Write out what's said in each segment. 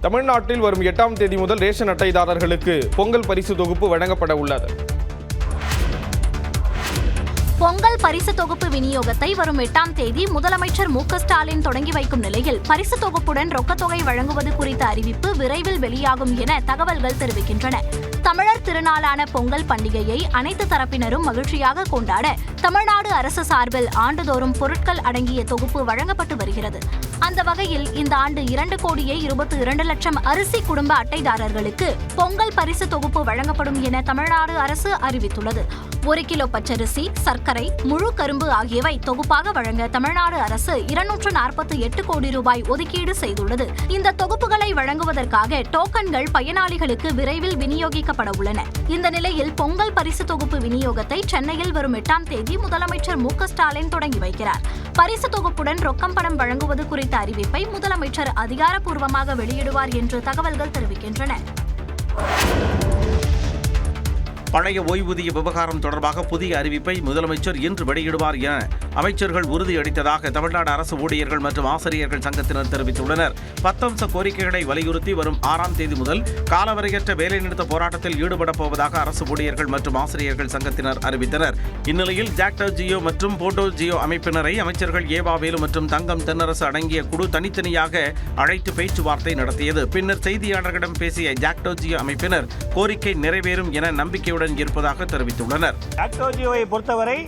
தமிழ்நாட்டில் வரும் 8ஆம் தேதி முதல் ரேஷன் அட்டைதாரர்களுக்கு பொங்கல் பரிசு தொகுப்பு வழங்கப்பட உள்ளது. பொங்கல் பரிசு தொகுப்பு விநியோகத்தை வரும் 8ஆம் தேதி முதலமைச்சர் மு.க. ஸ்டாலின் தொடங்கி வைக்கும் நிலையில் பரிசு தொகுப்புடன் ரொக்கத்தொகை வழங்குவது குறித்த அறிவிப்பு விரைவில் வெளியாகும் என தகவல்கள் தெரிவிக்கின்றன. தமிழர் திருநாளான பொங்கல் பண்டிகையை அனைத்து தரப்பினரும் மகிழ்ச்சியாக கொண்டாட தமிழ்நாடு அரசு சார்பில் ஆண்டுதோறும் பொருட்கள் அடங்கிய தொகுப்பு வழங்கப்பட்டு வருகிறது. அந்த வகையில் இந்த ஆண்டு 2,22,00,000 அரிசி குடும்ப அட்டைதாரர்களுக்கு பொங்கல் பரிசு தொகுப்பு வழங்கப்படும் என தமிழ்நாடு அரசு அறிவித்துள்ளது. 1 கிலோ பச்சரிசி, சர்க்கரை, முழு கரும்பு ஆகியவை தொகுப்பாக வழங்க தமிழ்நாடு அரசு 248 கோடி ரூபாய் ஒதுக்கீடு செய்துள்ளது. இந்த தொகுப்புகளை வழங்குவதற்காக டோக்கன்கள் பயனாளிகளுக்கு விரைவில் விநியோகிக்கப்பட உள்ளன. இந்த நிலையில் பொங்கல் பரிசு தொகுப்பு விநியோகத்தை சென்னையில் வரும் 8ஆம் தேதி முதலமைச்சர் மு.க. ஸ்டாலின் தொடங்கி வைக்கிறார். பரிசு தொகுப்புடன் ரொக்கம் பணம் வழங்குவது குறித்த அறிவிப்பை முதலமைச்சர் அதிகாரப்பூர்வமாக வெளியிடுவார் என்று தகவல்கள் தெரிவிக்கின்றன. பழைய ஓய்வூதிய விவகாரம் தொடர்பாக புதிய அறிவிப்பை முதலமைச்சர் இன்று வெளியிடுவார் என அமைச்சர்கள் உறுதியளித்ததாக தமிழ்நாடு அரசு ஊழியர்கள் மற்றும் ஆசிரியர்கள் சங்கத்தினர் தெரிவித்துள்ளனர். 10 அம்ச கோரிக்கைகளை வலியுறுத்தி வரும் 6ஆம் தேதி முதல் காலவரையற்ற வேலைநிறுத்த போராட்டத்தில் ஈடுபடப் போவதாக அரசு ஊழியர்கள் மற்றும் ஆசிரியர்கள் சங்கத்தினர் அறிவித்தனர். இந்நிலையில் ஜாக்டோ ஜியோ மற்றும் போட்டோ ஜியோ அமைப்பினரை அமைச்சர்கள் ஏவா வேலு மற்றும் தங்கம் தென்னரசு அடங்கிய குழு தனித்தனியாக அழைத்து பேச்சுவார்த்தை நடத்தியது. பின்னர் செய்தியாளர்களிடம் பேசிய ஜாக்டோ ஜியோ அமைப்பினர் கோரிக்கை நிறைவேறும் என நம்பிக்கையுடன் இருப்பதாக தெரிவித்துள்ளனர். ஜாக்டோ ஜியோவை பொறுத்தவரை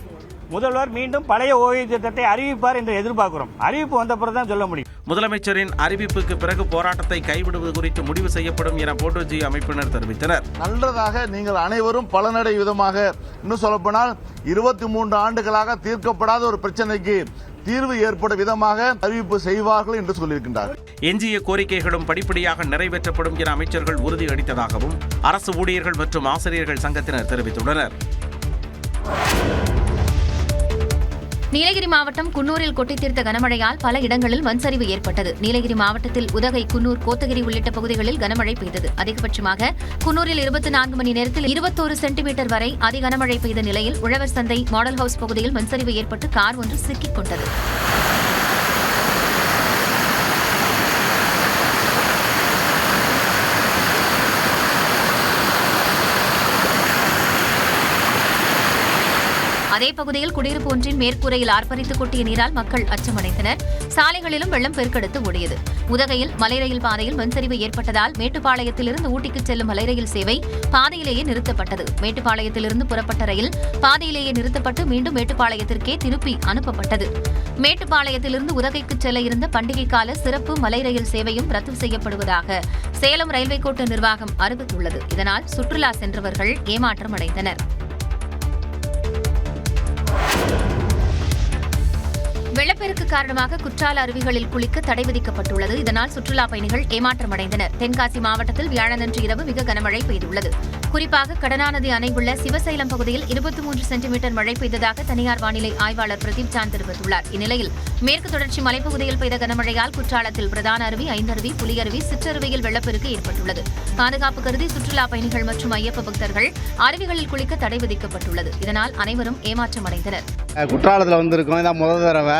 முதல்வர் மீண்டும் பழைய ஓய்வு திட்டத்தை அறிவிப்பார் என்று எதிர்பார்க்கிறோம். அறிவிப்பு வந்த பிறகுதான் சொல்ல முடியும். முதலமைச்சரின் அறிவிப்புக்கு பிறகு போராட்டத்தை கைவிடுவது குறித்து முடிவு செய்யப்படும் என போட்டோ ஜியோ அமைப்பினர் தெரிவித்தனர். நல்லதாக நீங்கள் அனைவரும் பலனடை விதமாக, இன்னும் சொல்லப்போனால் 23 ஆண்டுகளாக தீர்க்கப்படாத ஒரு பிரச்சனைக்கு தீர்வு ஏற்படும் விதமாக அறிவிப்பு செய்வார்கள் என்று சொல்லியிருக்கின்றார். எஞ்சிய கோரிக்கைகளும் படிப்படியாக நிறைவேற்றப்படும் என அமைச்சர்கள் உறுதியளித்ததாகவும் அரசு ஊழியர்கள் மற்றும் ஆசிரியர்கள் சங்கத்தினர் தெரிவித்துள்ளனர். நீலகிரி மாவட்டம் குன்னூரில் கொட்டித்தீர்த்த கனமழையால் பல இடங்களில் மண்சரிவு ஏற்பட்டது. நீலகிரி மாவட்டத்தில் உதகை, குன்னூர், கோத்தகிரி உள்ளிட்ட பகுதிகளில் கனமழை பெய்தது. அதிகபட்சமாக குன்னூரில் 24 மணி நேரத்தில் 21 சென்டிமீட்டர் வரை அதி கனமழை பெய்த நிலையில் உழவர் சந்தை மாடல் ஹவுஸ் பகுதியில் மண்சரிவு ஏற்பட்டு கார் ஒன்று சிக்கிக் கொண்டது. அதே பகுதியில் குடியிருப்பு ஒன்றின் மேற்கூரையில் ஆர்ப்பரித்து கொட்டிய நீரால் மக்கள் அச்சமடைந்தனர். சாலைகளிலும் வெள்ளம் பெருக்கெடுத்து ஓடியது. உதகையில் மலை ரயில் பாதையில் மண்சரிவு ஏற்பட்டதால் மேட்டுப்பாளையத்திலிருந்து ஊட்டிக்கு செல்லும் மலை ரயில் சேவை பாதையிலேயே நிறுத்தப்பட்டது. மேட்டுப்பாளையத்திலிருந்து புறப்பட்ட ரயில் பாதையிலேயே நிறுத்தப்பட்டு மீண்டும் மேட்டுப்பாளையத்திற்கே திருப்பி அனுப்பப்பட்டது. மேட்டுப்பாளையத்திலிருந்து உதகைக்கு செல்ல இருந்த பண்டிகை கால சிறப்பு மலை ரயில் சேவையும் ரத்து செய்யப்படுவதாக சேலம் ரயில்வே கோட்ட நிர்வாகம் அறிவித்துள்ளது. இதனால் சுற்றுலா சென்றவர்கள் ஏமாற்றம் அடைந்தனர். வெள்ளப்பெருக்கு காரணமாக குற்றால அருவிகளில் குளிக்க தடை விதிக்கப்பட்டுள்ளது. இதனால் சுற்றுலா பயணிகள் ஏமாற்றமடைந்தனர். தென்காசி மாவட்டத்தில் வியாழனன்று இரவு மிக கனமழை பெய்துள்ளது. குறிப்பாக கடனாநதி அணை உள்ள சிவசைலம் பகுதியில் 23 சென்டிமீட்டர் மழை பெய்ததாக தனியார் வானிலை ஆய்வாளர் பிரதீப் சாந்த் தெரிவித்துள்ளார். இந்நிலையில் மேற்கு தொடர்ச்சி மலைப்பகுதியில் பெய்த கனமழையால் குற்றாலத்தில் பிரதான அருவி, ஐந்தருவி, புலியருவி, சிற்றருவியில் வெள்ளப்பெருக்கு ஏற்பட்டுள்ளது. பாதுகாப்பு கருதி சுற்றுலா பயணிகள் மற்றும் ஐயப்ப பக்தர்கள் அருவிகளில் குளிக்க தடை விதிக்கப்பட்டுள்ளது. இதனால் அனைவரும் ஏமாற்றமடைந்தனர். குற்றாலத்தில் வந்திருக்கோம். இதான் முதல் தடவை.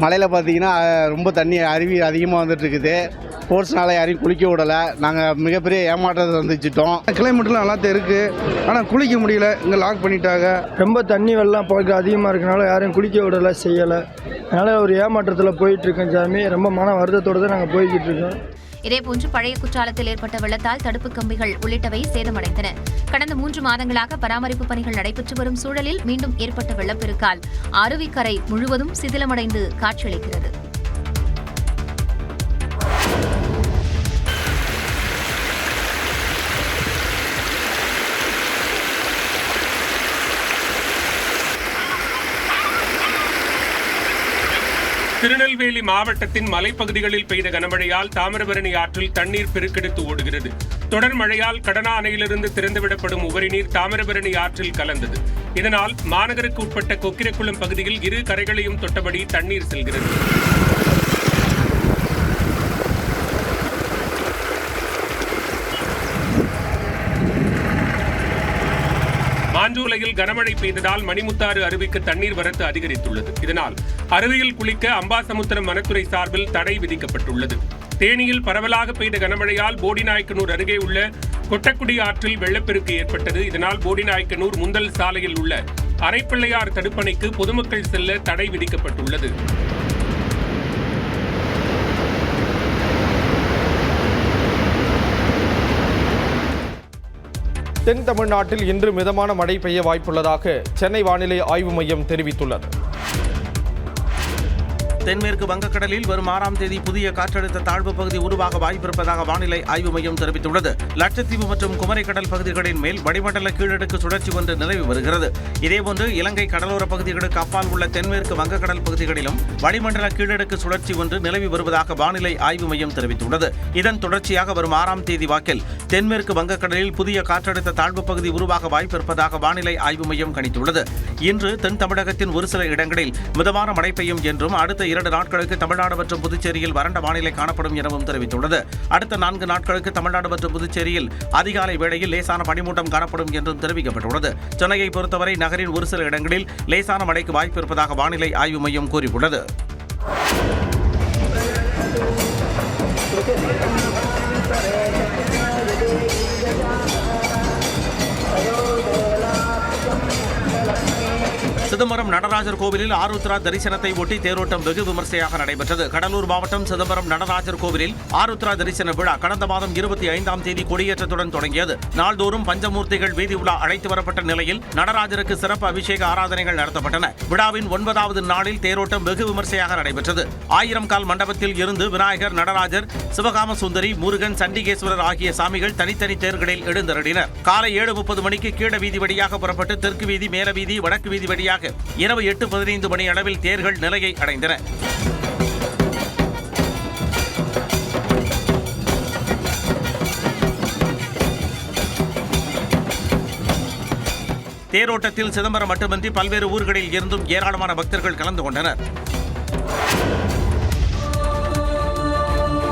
மலையில் பார்த்தீங்கன்னா ரொம்ப தண்ணி அருவி அதிகமாக வந்துட்டு இருக்குது. ஸ்போர்ட்ஸ்னால யாரையும் குளிக்க விடலை. நாங்கள் மிகப்பெரிய ஏமாற்றத்தை சந்திச்சிட்டோம். கிளைமேட்லாம் நல்லா இருக்குது, ஆனால் குளிக்க முடியல. இங்கே லாக் பண்ணிட்டாங்க. ரொம்ப தண்ணி வெள்ளம் போக்கு அதிகமாக இருக்கனால யாரையும் குளிக்க விடலை, செய்யலை. அதனால் ஒரு ஏமாற்றத்தில் போயிட்டுருக்கோம் சாமி. ரொம்ப மன வருத்தத்தோடு தான் நாங்கள் போய்கிட்டு இருக்கோம். இதேபோன்று பழைய குற்றாலத்தில் ஏற்பட்ட வெள்ளத்தால் தடுப்பு கம்பிகள் உள்ளிட்டவை சேதமடைந்தன. கடந்த 3 மாதங்களாக பராமரிப்பு பணிகள் நடைபெற்று வரும் சூழலில் மீண்டும் ஏற்பட்ட வெள்ளப்பெருக்கால் அருவிக்கரை முழுவதும் சிதிலமடைந்து காட்சியளிக்கிறது. திருநெல்வேலி மாவட்டத்தின் மலைப்பகுதிகளில் பெய்த கனமழையால் தாமிரபரணி ஆற்றில் தண்ணீர் பெருக்கெடுத்து ஓடுகிறது. தொடர் மழையால் கடனா அணையிலிருந்து திறந்துவிடப்படும் உபரி நீர் தாமிரபரணி ஆற்றில் கலந்தது. இதனால் மாநகருக்கு உட்பட்ட கொக்கிரக்குளம் பகுதியில் இரு கரைகளையும் தொட்டபடி தண்ணீர் செல்கிறது. மாஞ்சோலையில் கனமழை பெய்ததால் மணிமுத்தாறு அருவிக்கு தண்ணீர் வரத்து அதிகரித்துள்ளது. இதனால் அருவியில் குளிக்க அம்பாசமுத்திரம் வனத்துறை சார்பில் தடை விதிக்கப்பட்டுள்ளது. தேனியில் பரவலாக பெய்த கனமழையால் போடிநாயக்கனூர் அருகே உள்ள கொட்டக்குடி ஆற்றில் வெள்ளப்பெருக்கு ஏற்பட்டது. இதனால் போடிநாயக்கனூர் முந்தல் சாலையில் உள்ள அரைப்பிள்ளையார் தடுப்பணைக்கு பொதுமக்கள் செல்ல தடை விதிக்கப்பட்டுள்ளது. தென் தமிழ்நாட்டில் இன்று மிதமான மழை பெய்ய வாய்ப்புள்ளதாக சென்னை வானிலை ஆய்வு மையம் தெரிவித்துள்ளது. தென்மேற்கு வங்கக்கடலில் வரும் 6ஆம் தேதி புதிய காற்றழுத்த தாழ்வு பகுதி உருவாக வாய்ப்பிருப்பதாக வானிலை ஆய்வு மையம் தெரிவித்துள்ளது. லட்சத்தீவு மற்றும் குமரிக்கடல் பகுதிகளின் மேல் வளிமண்டல கீழடுக்கு சுழற்சி ஒன்று நிலவி வருகிறது. இதேபோன்று இலங்கை கடலோர பகுதிகளுக்கு அப்பால் உள்ள தென்மேற்கு வங்கக்கடல் பகுதிகளிலும் வளிமண்டல கீழடுக்கு சுழற்சி ஒன்று நிலவி வருவதாக வானிலை ஆய்வு மையம் தெரிவித்துள்ளது. இதன் தொடர்ச்சியாக வரும் 6ஆம் தேதி வாக்கில் தென்மேற்கு வங்கக்கடலில் புதிய காற்றழுத்த தாழ்வு பகுதி உருவாக வாய்ப்பிருப்பதாக வானிலை ஆய்வு மையம் கணித்துள்ளது. இன்று தென் தமிழகத்தின் ஒரு சில இடங்களில் மிதமான மழை பெய்யும் என்றும் அடுத்த 2 நாட்களுக்கு தமிழ்நாடு மற்றும் புதுச்சேரியில் வறண்ட வானிலை காணப்படும் எனவும் தெரிவித்துள்ளது. அடுத்த 4 நாட்களுக்கு தமிழ்நாடு மற்றும் புதுச்சேரியில் அதிகாலை வேளையில் லேசான பனிமூட்டம் காணப்படும் என்றும் தெரிவிக்கப்பட்டுள்ளது. சென்னையை பொறுத்தவரை நகரின் ஒரு சில இடங்களில் லேசான மழைக்கு வாய்ப்பு இருப்பதாக வானிலை ஆய்வு மையம் கூறியுள்ளது. சிதம்பரம் நடராஜர் கோவிலில் ஆருத்ரா தரிசனத்தை ஒட்டி தேரோட்டம் வெகு விமர்சையாக நடைபெற்றது. கடலூர் மாவட்டம் சிதம்பரம் நடராஜர் கோவிலில் ஆருத்ரா தரிசன விழா கடந்த மாதம் 25ஆம் தேதி கொடியேற்றத்துடன் தொடங்கியது. நாள்தோறும் பஞ்சமூர்த்திகள் வீதி உலா அழைத்து வரப்பட்ட நிலையில் நடராஜருக்கு சிறப்பு அபிஷேக ஆராதனைகள் நடத்தப்பட்டன. விழாவின் 9வது நாளில் தேரோட்டம் வெகு விமர்சையாக நடைபெற்றது. 1000 கால் மண்டபத்தில் இருந்து விநாயகர், நடராஜர், சிவகாம சுந்தரி, முருகன், சண்டிகேஸ்வரர் ஆகிய சாமிகள் தனித்தனி தேர்களில் எழுந்தருளினர். காலை 7:30 மணிக்கு கீழ வீதி வழியாக புறப்பட்டு தெற்கு வீதி, மேல வீதி, வடக்கு வீதி வழியாக இரவு 8:15 மணி அளவில் தேர்கள் நிலையை அடைந்தன. தேரோட்டத்தில் சிதம்பரம் மட்டுமின்றி பல்வேறு ஊர்களில் இருந்தும் ஏராளமான பக்தர்கள் கலந்து கொண்டனர்.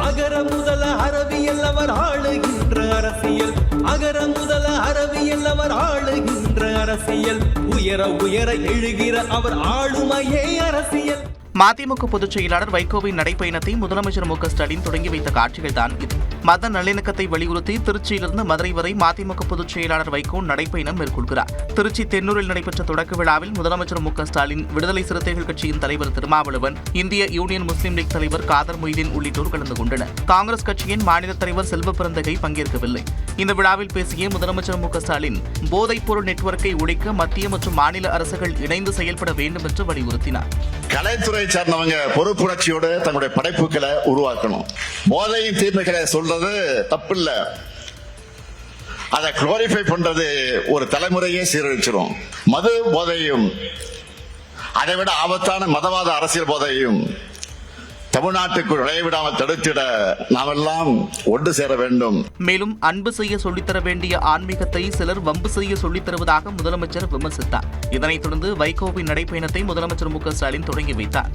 அகர முதல அரபியல் அவர் ஆளுகின்ற அரசியல், அகர முதல அரபியல் அவர் ஆளுகின்ற அரசியல், உயர உயர எழுகிற அவர் ஆளுமையே அரசியல். மதிமுக பொதுச் செயலாளர் வைகோவின் நடைப்பயணத்தை முதலமைச்சர் மு க ஸ்டாலின் தொடங்கி வைத்த காட்சிகள்தான் இது. மத நல்லிணக்கத்தை வலியுறுத்தி திருச்சியிலிருந்து மதுரை வரை மதிமுக பொதுச் செயலாளர் வைகோ நடைப்பயணம் மேற்கொள்கிறார். திருச்சி தென்னூரில் நடைபெற்ற தொடக்க விழாவில் முதலமைச்சர் மு க ஸ்டாலின், விடுதலை சிறுத்தைகள் கட்சியின் தலைவர் திருமாவளவன், இந்திய யூனியன் முஸ்லீம் லீக் தலைவர் காதர் மொய்தீன் உள்ளிட்டோர் கலந்து கொண்டனர். காங்கிரஸ் கட்சியின் மாநில தலைவர் செல்வ பிறந்தகை பங்கேற்கவில்லை. இந்த விழாவில் பேசிய முதலமைச்சர் மு க ஸ்டாலின், போதைப்பொருள் நெட்வொர்க்கை ஒழிக்க மத்திய மற்றும் மாநில அரசுகள் இணைந்து செயல்பட வேண்டும் என்று வலியுறுத்தினார். கலைத்துறை சார்ந்தவங்க பொறுப்புணர்ச்சியோடு தங்களுடைய படைப்புகளை உருவாக்கணும். போதையின் தீமைகளை சொல்றது தப்பில்ல, அதை குளோரிஃபை பண்றது ஒரு தலைமுறையே சீரழிச்சிடும். மது போதையும் அதை விட ஆபத்தான மதவாத அரசியல் போதையும் தமிழ்நாட்டுக்குள் நுழைவிடாமல் தடுத்திட நாமெல்லாம் ஒன்று சேர வேண்டும். மேலும் அன்பு செய்ய சொல்லித்தர வேண்டிய ஆன்மீகத்தை சிலர் வம்பு செய்ய சொல்லித் தருவதாக முதலமைச்சர் விமர்சித்தார். இதனைத் தொடர்ந்து வைகோவின் நடைப்பயணத்தை முதலமைச்சர் மு க ஸ்டாலின் தொடங்கி வைத்தார்.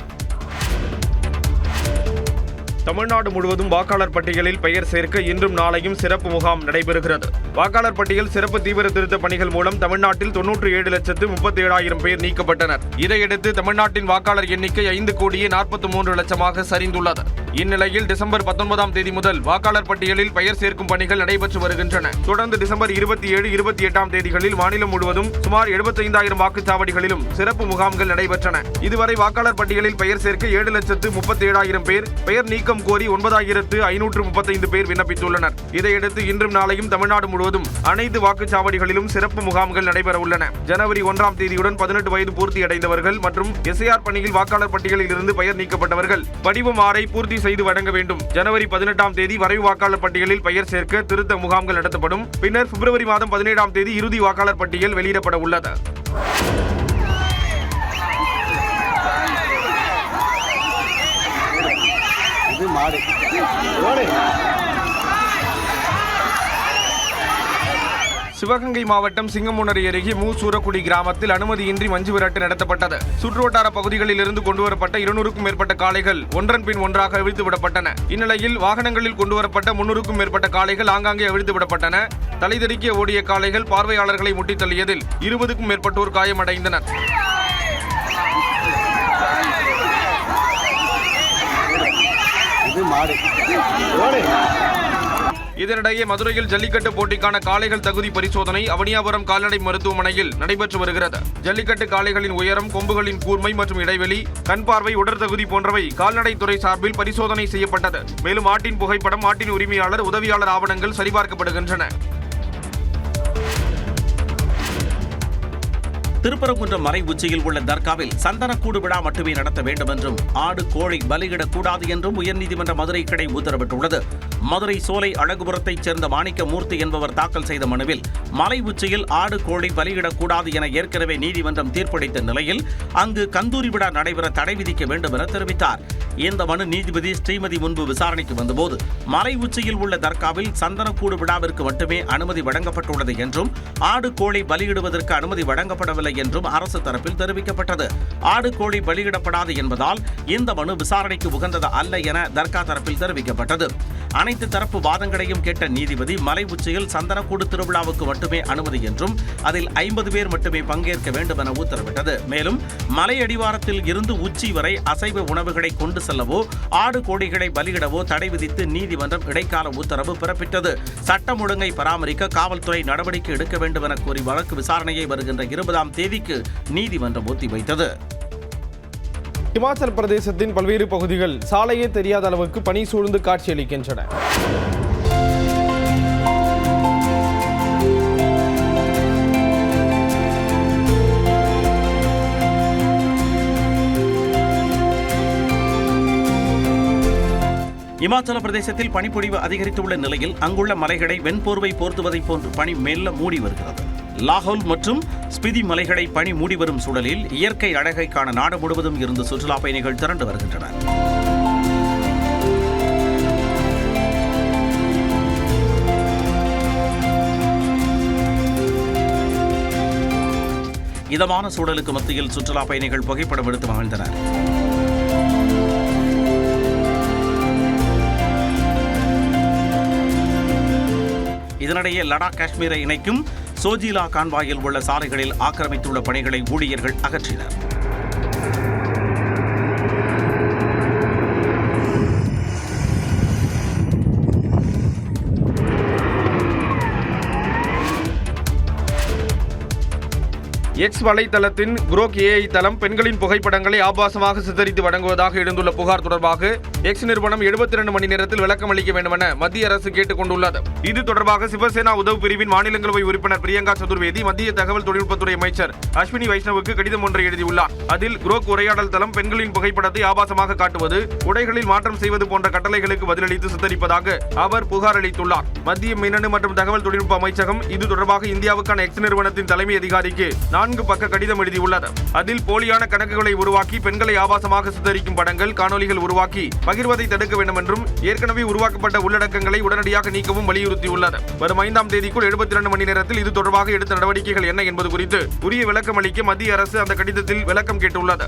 தமிழ்நாடு முழுவதும் வாக்காளர் பட்டியலில் பெயர் சேர்க்க இன்றும் நாளையும் சிறப்பு முகாம் நடைபெறுகிறது. வாக்காளர் பட்டியல் சிறப்பு தீவிர திருத்த பணிகள் மூலம் தமிழ்நாட்டில் 97,37,000 பேர் நீக்கப்பட்டனர். இதையடுத்து தமிழ்நாட்டின் வாக்காளர் எண்ணிக்கை 5,43,00,000 சரிந்துள்ளது. இந்நிலையில் டிசம்பர் 19ஆம் தேதி முதல் வாக்காளர் பட்டியலில் பெயர் சேர்க்கும் பணிகள் நடைபெற்று வருகின்றன. தொடர்ந்து டிசம்பர் 27, 28ஆம் தேதிகளில் மாநிலம் முழுவதும் சுமார் 75,000 வாக்குச்சாவடிகளிலும் சிறப்பு முகாம்கள் நடைபெற்றன. இதுவரை வாக்காளர் பட்டியலில் பெயர் சேர்க்க 7,37,000 பேர், பெயர் நீக்கம் கோரி 9,535 பேர் விண்ணப்பித்துள்ளனர். இதையடுத்து இன்றும் நாளையும் தமிழ்நாடு முழுவதும் அனைத்து வாக்குச்சாவடிகளிலும் சிறப்பு முகாம்கள் நடைபெற உள்ளன. ஜனவரி 1ஆம் தேதியுடன் 18 வயது பூர்த்தியடைந்தவர்கள் மற்றும் எஸ்ஐஆர் பணியில் வாக்காளர் பட்டியலில் இருந்து பெயர் நீக்கப்பட்டவர்கள் படிவம் 6ஐ பூர்த்தி செய்து வழங்க வேண்டும். ஜனவரி 18ஆம் தேதி வரைவு வாக்காளர் பட்டியலில் பெயர் சேர்க்க திருத்த முகாம்கள் நடத்தப்படும். பின்னர் பிப்ரவரி மாதம் 17ஆம் தேதி இறுதி வாக்காளர் பட்டியல் வெளியிடப்பட உள்ளது. சிவகங்கை மாவட்டம் சிங்கமுனரி அருகே மூசூரக்குடி கிராமத்தில் அனுமதியின்றி மஞ்சு விரட்டு நடத்தப்பட்டது. சுற்றுவட்டார பகுதிகளில் இருந்து கொண்டுவரப்பட்ட 200க்கும் மேற்பட்ட காளைகள் ஒன்றன் பின் ஒன்றாக அவிழ்த்து விடப்பட்டன. இந்நிலையில் வாகனங்களில் கொண்டுவரப்பட்ட 300க்கும் மேற்பட்ட காளைகள் ஆங்காங்கே அவிழ்த்து விடப்பட்டன. தலைதெறிக்க ஓடிய காளைகள் பார்வையாளர்களை முட்டித் தள்ளியதில் 20க்கும் மேற்பட்டோர் காயமடைந்தனர். மாடு. இதனிடையே மதுரையில் ஜல்லிக்கட்டு போட்டிக்கான காளைகள் தகுதி பரிசோதனை அவனியாபுரம் கால்நடை மருத்துவமனையில் நடைபெற்று வருகிறது. ஜல்லிக்கட்டு காளைகளின் உயரம், கொம்புகளின் கூர்மை மற்றும் இடைவெளி, கண் பார்வை, உடற்தகுதி போன்றவை கால்நடைத்துறை சார்பில் பரிசோதனை செய்யப்பட்டது. மேலும் ஆட்டின் புகைப்படம், ஆட்டின் உரிமையாளர், உதவியாளர் ஆவணங்கள் சரிபார்க்கப்படுகின்றன. திருப்பரங்குன்றம் மலை உச்சியில் உள்ள தர்காவில் சந்தனக்கூடு விழா மட்டுமே நடத்த வேண்டும் என்றும் ஆடு கோழி பலியிடக்கூடாது என்றும் உயர்நீதிமன்ற மதுரை கிளை உத்தரவிட்டுள்ளது. மதுரை சோலை அழகுபுரத்தைச் சேர்ந்த மாணிக்க மூர்த்தி என்பவர் தாக்கல் செய்த மனுவில் மலை உச்சியில் ஆடு கோழி பலியிடக்கூடாது என ஏற்கனவே நீதிமன்றம் தீர்ப்பளித்த நிலையில் அங்கு கந்தூரி விழா நடைபெற தடை விதிக்க வேண்டும் என தெரிவித்தார். இந்த மனு நீதிபதி ஸ்ரீமதி முன்பு விசாரணைக்கு வந்தபோது மலை உச்சியில் உள்ள தர்காவில் சந்தனக்கூடு விழாவிற்கு மட்டுமே அனுமதி வழங்கப்பட்டுள்ளது என்றும் ஆடு கோழி பலியிடுவதற்கு அனுமதி வழங்கப்படவில்லை என்றும் அரசு தரப்பில் தெரிவிக்கப்பட்டது. ஆடு கோழி பலியிடப்படாது என்பதால் இந்த மனு விசாரணைக்கு உகந்தது அல்ல என தர்கா தரப்பில் தெரிவிக்கப்பட்டது. அனைத்து தரப்பு வாதங்களையும் கேட்ட நீதிபதி மலை உச்சியில் சந்தனக்கூடு திருவிழாவுக்கு மட்டுமே அனுமதி என்றும் அதில் 50 பேர் மட்டுமே பங்கேற்க வேண்டும் என உத்தரவிட்டது. மேலும் மலை அடிவாரத்தில் இருந்து உச்சி வரை அசைவ உணவுகளை கொண்டு செல்லவோ ஆடு கோழிகளை பலியிடவோ தடை விதித்து நீதிமன்றம் இடைக்கால உத்தரவு பிறப்பித்தது. சட்டம் ஒழுங்கை பராமரிக்க காவல்துறை நடவடிக்கை எடுக்க வேண்டும் என கோரி வழக்கு விசாரணையை வருகின்ற 20ஆம் தேதிக்கு நீதிமன்றம் ஒத்திவைத்தது. இமாச்சல பிரதேசத்தின் பல்வேறு பகுதிகள் சாலையே தெரியாத அளவுக்கு பனி சூழ்ந்து காட்சியளிக்கின்றன. இமாச்சல பிரதேசத்தில் பனிப்பொழிவு அதிகரித்துள்ள நிலையில் அங்குள்ள மலைகளை வெண்போர்வை போர்த்துவதை போன்று பனி மெல்ல மூடி வருகிறது. லாஹோல் மற்றும் ஸ்பிதி மலைகளை பனி மூடி வரும் சூழலில் இயற்கை அழகை காண நாடு முழுவதும் இருந்து சுற்றுலா பயணிகள் திரண்டு வருகின்றனர். இதமான சூழலுக்கு மத்தியில் சுற்றுலா பயணிகள் புகைப்படம் எடுத்து மகிழ்ந்தனர். இதனிடையே லடாக் காஷ்மீரை இணைக்கும் சோஜிலா கான்வாயில் உள்ள சாலைகளில் ஆக்கிரமித்துள்ள பணிகளை ஊழியர்கள் அகற்றினர். எக்ஸ் வலைதளத்தின் குரோக் ஏஐ தளம் பெண்களின் புகைப்படங்களை ஆபாசமாக சித்தரித்து வழங்குவதாக எழுந்துள்ள புகார் தொடர்பாக எக்ஸ் நிறுவனம் 72 மணி நேரத்தில் விளக்கம் அளிக்க வேண்டும் என மத்திய அரசு கேட்டுக் கொண்டுள்ளது. இது தொடர்பாக சிவசேனா உதவு பிரிவின் மாநிலங்களவை உறுப்பினர் பிரியங்கா சதுர்வேதி மத்திய தகவல் தொழில்நுட்பத்துறை அமைச்சர் அஸ்வினி வைஷ்ணவுக்கு கடிதம் ஒன்றை எழுதியுள்ளார். அதில் குரோக் உரையாடல் தளம் பெண்களின் புகைப்படத்தை ஆபாசமாக காட்டுவது, உடைகளில் மாற்றம் செய்வது போன்ற கட்டளைகளுக்கு பதிலளித்து சித்தரிப்பதாக அவர் புகார் அளித்துள்ளார். மத்திய மின்னணு மற்றும் தகவல் தொழில்நுட்ப அமைச்சகம் இது தொடர்பாக இந்தியாவுக்கான எக்ஸ் நிறுவனத்தின் தலைமை அதிகாரிக்கு 4 பக்க கடிதம் எழுதியுள்ளது. அதில் போலியான கணக்குகளை உருவாக்கி பெண்களை ஆபாசமாக சித்தரிக்கும் படங்கள், காணொலிகள் உருவாக்கி பகிர்வதை தடுக்க வேண்டும் என்றும் ஏற்கனவே உருவாக்கப்பட்ட உள்ளடக்கங்களை உடனடியாக நீக்கவும் வலியுறுத்தியுள்ளது. வரும் 5ஆம் தேதிக்குள் 72 மணி நேரத்தில் இது தொடர்பாக எடுத்த நடவடிக்கைகள் என்ன என்பது குறித்து உரிய விளக்கம் அளிக்க மத்திய அரசு அந்த கடிதத்தில் விளக்கம் கேட்டுள்ளது.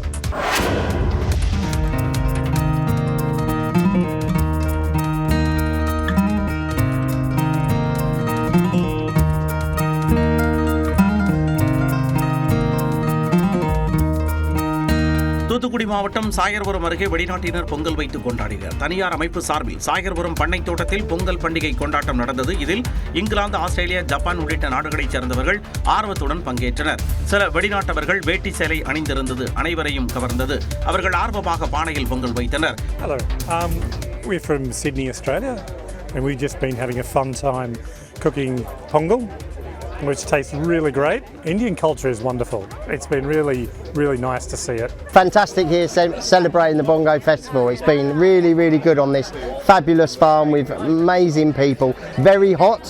தூத்துக்குடி மாவட்டம் சாயர்புரம் அருகே வெளிநாட்டினர் பொங்கல் வைத்து கொண்டாடினர். தனியார் அமைப்பு சார்பில் சாயர்புரம் பண்ணை தோட்டத்தில் பொங்கல் பண்டிகை கொண்டாட்டம் நடந்தது. இதில் இங்கிலாந்து, ஆஸ்திரேலியா, ஜப்பான் உள்ளிட்ட நாடுகளைச் சேர்ந்தவர்கள் ஆர்வத்துடன் பங்கேற்றனர். சில வெளிநாட்டவர்கள் வேட்டி சேலை அணிந்திருந்தது அனைவரையும் கவர்ந்தது. அவர்கள் ஆர்வமாக பானையில் பொங்கல் வைத்தனர். Hello, we're from Sydney, Australia, and we've just been having a fun time cooking pongal, which tastes really great. Indian culture is wonderful. It's been really nice to see it. Fantastic here celebrating the Bongo Festival. It's been really good on this fabulous farm with amazing people. Very hot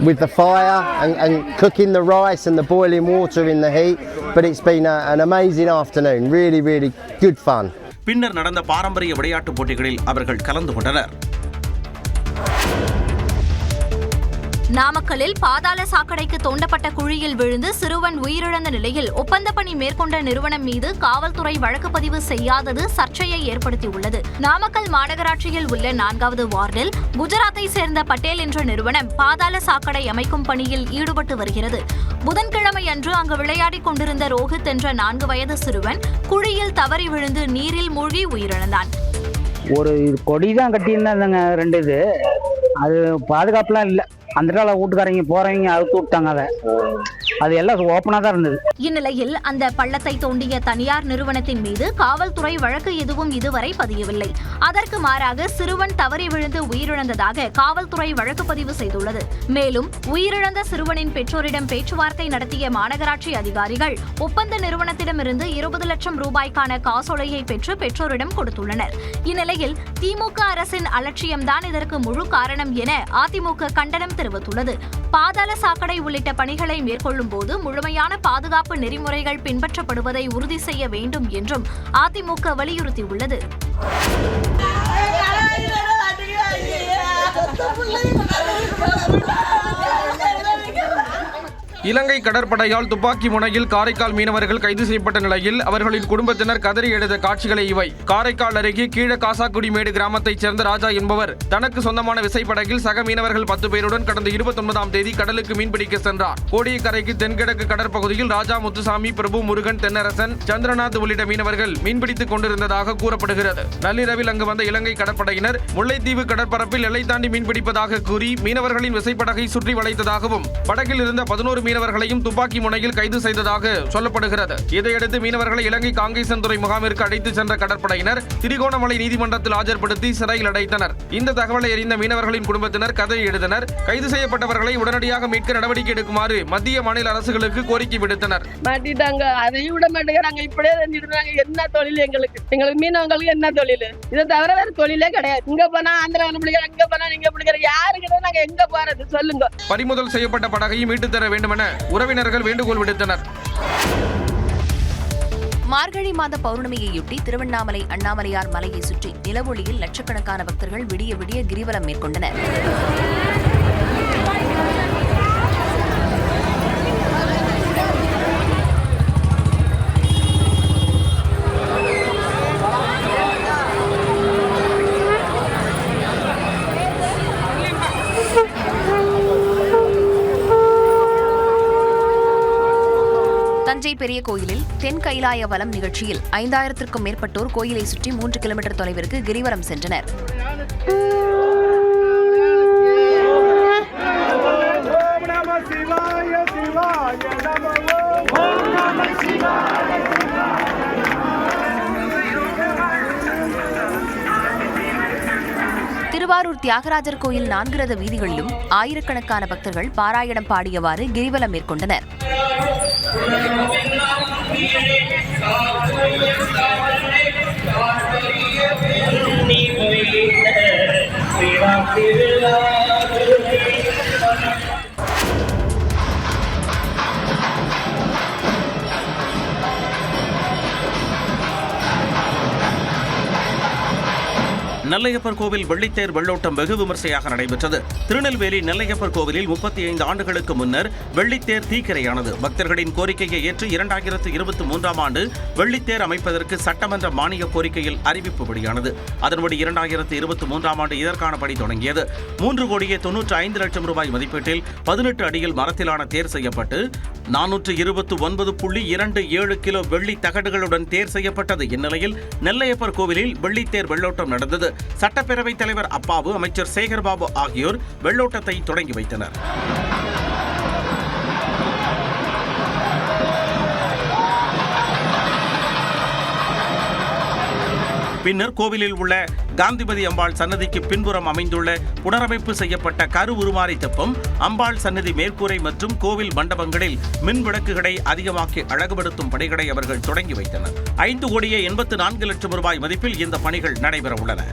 with the fire and cooking the rice and the boiling water in the heat. But it's been an amazing afternoon. Really good fun. பின்னர் நடந்த பாரம்பரிய விளையாட்டுப் போட்டிகளில் அவர்கள் கலந்து கொண்டனர். நாமக்கல்லில் பாதாள சாக்கடைக்கு தோண்டப்பட்ட குழியில் விழுந்து சிறுவன் உயிரிழந்த நிலையில் ஒப்பந்த பணி மேற்கொண்ட நிறுவனம் மீது காவல்துறை வழக்கு பதிவு செய்யாதது சர்ச்சையை ஏற்படுத்தியுள்ளது. நாமக்கல் மாநகராட்சியில் உள்ள 4வது வார்டில் குஜராத்தை சேர்ந்த பட்டேல் என்ற நிறுவனம் பாதாள சாக்கடை அமைக்கும் பணியில் ஈடுபட்டு வருகிறது. புதன்கிழமை அன்று அங்கு விளையாடிக் கொண்டிருந்த ரோஹித் என்ற 4 வயது சிறுவன் குழியில் தவறி விழுந்து நீரில் மூழ்கி உயிரிழந்தான். ஒரு கொடி தான் கட்டியிருந்தாங்க 2 இது. அது பாதுகாப்புலாம் இல்லை. அந்த கால வீட்டுக்காரங்க போறவங்க அவுத்து விட்டாங்க. அது எல்லாம் ஓப்பனாக தான் இருந்தது. இந்நிலையில் அந்த பள்ளத்தை தோண்டிய தனியார் நிறுவனத்தின் மீது காவல்துறை வழக்கு எதுவும் இதுவரை பதியவில்லை. அதற்கு மாறாக சிறுவன் தவறி விழுந்து உயிரிழந்ததாக காவல்துறை வழக்கு பதிவு செய்துள்ளது. மேலும் உயிரிழந்த சிறுவனின் பெற்றோரிடம் பேச்சுவார்த்தை நடத்திய மாநகராட்சி அதிகாரிகள் ஒப்பந்த நிறுவனத்திடமிருந்து 20 லட்சம் ரூபாய்க்கான காசோலையை பெற்று பெற்றோரிடம் கொடுத்துள்ளனர். இந்நிலையில் திமுக அரசின் அலட்சியம்தான் இதற்கு முழு காரணம் என அதிமுக கண்டனம் தெரிவித்துள்ளது. பாதாள சாக்கடை உள்ளிட்ட பணிகளை மேற்கொள்ளும் போது முழுமையான பாதுகாப்பு நெறிமுறைகள் பின்பற்றப்படுவதை உறுதி செய்ய வேண்டும் என்றும் அதிமுக வலியுறுத்தியுள்ளது. இலங்கை கடற்படையால் துப்பாக்கி முனையில் காரைக்கால் மீனவர்கள் கைது செய்யப்பட்ட நிலையில் அவர்களின் குடும்பத்தினர் கதறி எழுத காட்சிகளை இவை. காரைக்கால் அருகே கீழ காசாக்குடிமேடு கிராமத்தைச் சேர்ந்த ராஜா என்பவர் தனக்கு சொந்தமான விசைப்படகில் சக மீனவர்கள் 10 பேருடன் கடந்த 29ஆம் தேதி கடலுக்கு மீன்பிடிக்க சென்றார். கோடியக்கரைக்கு தென்கிழக்கு கடற்பகுதியில் ராஜா, முத்துசாமி, பிரபு, முருகன், தென்னரசன், சந்திரநாத் உள்ளிட்ட மீனவர்கள் மீன்பிடித்துக் கொண்டிருந்ததாக கூறப்படுகிறது. நள்ளிரவில் அங்கு வந்த இலங்கை கடற்படையினர் முல்லைத்தீவு கடற்பரப்பில் எல்லை தாண்டி மீன்பிடிப்பதாக கூறி மீனவர்களின் விசைப்படகை சுற்றி வளைத்ததாகவும் படகில் இருந்த 11 மீனவர்களையும் துப்பாக்கி முனையில் கைது செய்ததாக சொல்லப்படுகிறது. இதையடுத்து மீனவர்களை இலங்கை காங்கேசன்துறை முகாமிற்கு அழைத்து சென்ற கடற்படையினர் திரிகோணமலை நீதிமன்றத்தில் ஆஜர்படுத்தி சிறையில் அடைத்தனர். இந்த தகவலை அறிந்த மீனவர்களின் குடும்பத்தினர் கதறி எழுதினர். கைது செய்யப்பட்டவர்களை உடனடியாக மீட்க நடவடிக்கை எடுக்குமாறு மத்திய, மாநில அரசுகளுக்கு கோரிக்கை விடுத்தனர். மாட்டிட்டாங்க, அதையும் விட மாட்டேங்கிறாங்க. இப்படியே செஞ்சிருந்தாங்க. என்ன தொழில் எங்களுக்கு மீனவங்களுக்கு என்ன தொழில்? இதை தவிர வேற தொழிலே கிடையாது. இங்க போனா ஆந்திரா பிடிக்கிற, அங்க போனா நீங்க பிடிக்கிற, யாருக்கிட்ட நாங்க எங்க போறது சொல்லுங்க. பறிமுதல் செய்யப்பட்ட படகையும் மீட்டு தர வேண்டும் என உறவினர்கள் வேண்டுகோள் விடுத்தனர். மார்கழி மாத பௌர்ணமியையொட்டி திருவண்ணாமலை அண்ணாமலையார் மலையை சுற்றி நிலவொளியில் லட்சக்கணக்கான பக்தர்கள் விடிய விடிய கிரிவலம் மேற்கொண்டனர். தஞ்சை பெரிய கோயிலில் தென் கைலாய வலம் நிகழ்ச்சியில் 5000த்திற்கும் மேற்பட்டோர் கோயிலை சுற்றி 3 கிலோமீட்டர் தொலைவிற்கு கிரிவலம் சென்றனர். திருவாரூர் தியாகராஜர் கோயில் 4 ரத வீதிகளிலும் ஆயிரக்கணக்கான பக்தர்கள் பாராயணம் பாடியவாறு கிரிவலம் மேற்கொண்டனர். நெல்லையப்பர் கோவில் வெள்ளித்தேர் வெள்ளோட்டம் வெகு விமர்சையாக நடைபெற்றது. திருநெல்வேலி நெல்லையப்பர் கோவிலில் 35 ஆண்டுகளுக்கு முன்னர் வெள்ளித்தேர் தீக்கிரையானது. பக்தர்களின் கோரிக்கையை ஏற்று 2023ஆம் ஆண்டு வெள்ளித்தேர் அமைப்பதற்கு சட்டமன்ற மானிய கோரிக்கையில் அறிவிப்பு வெளியானது. அதன்படி 2023ஆம் ஆண்டு இதற்கான பணி தொடங்கியது. 3,95 லட்சம் ரூபாய் மதிப்பீட்டில் 18 அடியில் மரத்திலான தேர் செய்யப்பட்டு 429.27 கிலோ வெள்ளி தகடுகளுடன் தேர் செய்யப்பட்டது. இந்நிலையில் நெல்லையப்பர் கோவிலில் வெள்ளித்தேர் வெள்ளோட்டம் நடந்தது. சட்டப்பேரவைத் தலைவர் அப்பாவு, அமைச்சர் சேகர்பாபு ஆகியோர் வெள்ளோட்டத்தை தொடங்கி வைத்தனர். பின்னர் கோவிலில் உள்ள காந்திமதி அம்பாள் சன்னதிக்கு பின்புறம் அமைந்துள்ள புனரமைப்பு செய்யப்பட்ட கரு உருமாறி தெப்பம், அம்பாள் சன்னதி மேற்கூரை மற்றும் கோவில் மண்டபங்களில் மின் விளக்குகளை அதிகமாக்கி அழகுபடுத்தும் பணிகளை அவர்கள் தொடங்கி வைத்தனர். 5,84 லட்சம் ரூபாய் மதிப்பில் இந்த பணிகள் நடைபெற உள்ளன.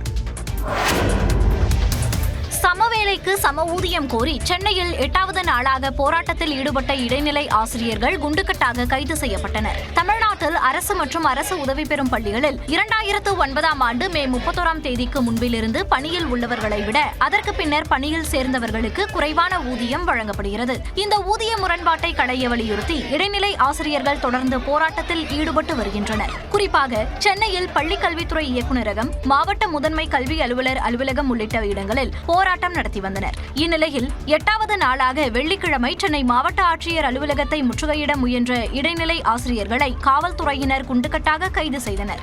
சமவேளைக்கு சம ஊதியம் கோரி சென்னையில் 8வது நாளாக போராட்டத்தில் ஈடுபட்ட இடைநிலை ஆசிரியர்கள் குண்டுக்கட்டாக கைது செய்யப்பட்டனர். தமிழ்நாட்டில் அரசு மற்றும் அரசு உதவி பெறும் பள்ளிகளில் 2009ஆம் ஆண்டு மே 31ஆம் தேதிக்கு முன்பிலிருந்து பணியில் உள்ளவர்களை விட அதற்கு பின்னர் பணியில் சேர்ந்தவர்களுக்கு குறைவான ஊதியம் வழங்கப்படுகிறது. இந்த ஊதிய முரண்பாட்டை களைய வலியுறுத்தி இடைநிலை ஆசிரியர்கள் தொடர்ந்து போராட்டத்தில் ஈடுபட்டு வருகின்றனர். குறிப்பாக சென்னையில் பள்ளிக்கல்வித்துறை இயக்குநரகம், மாவட்ட முதன்மை கல்வி அலுவலர் அலுவலகம் உள்ளிட்ட இடங்களில் போராட்டம் நடத்தி வந்தனர். இந்நிலையில் 8வது நாளாக வெள்ளிக்கிழமை சென்னை மாவட்ட ஆட்சியர் அலுவலகத்தை முற்றுகையிட முயன்ற இடைநிலை ஆசிரியர்களை காவல்துறையினர் குண்டுக்கட்டாக கைது செய்தனர்.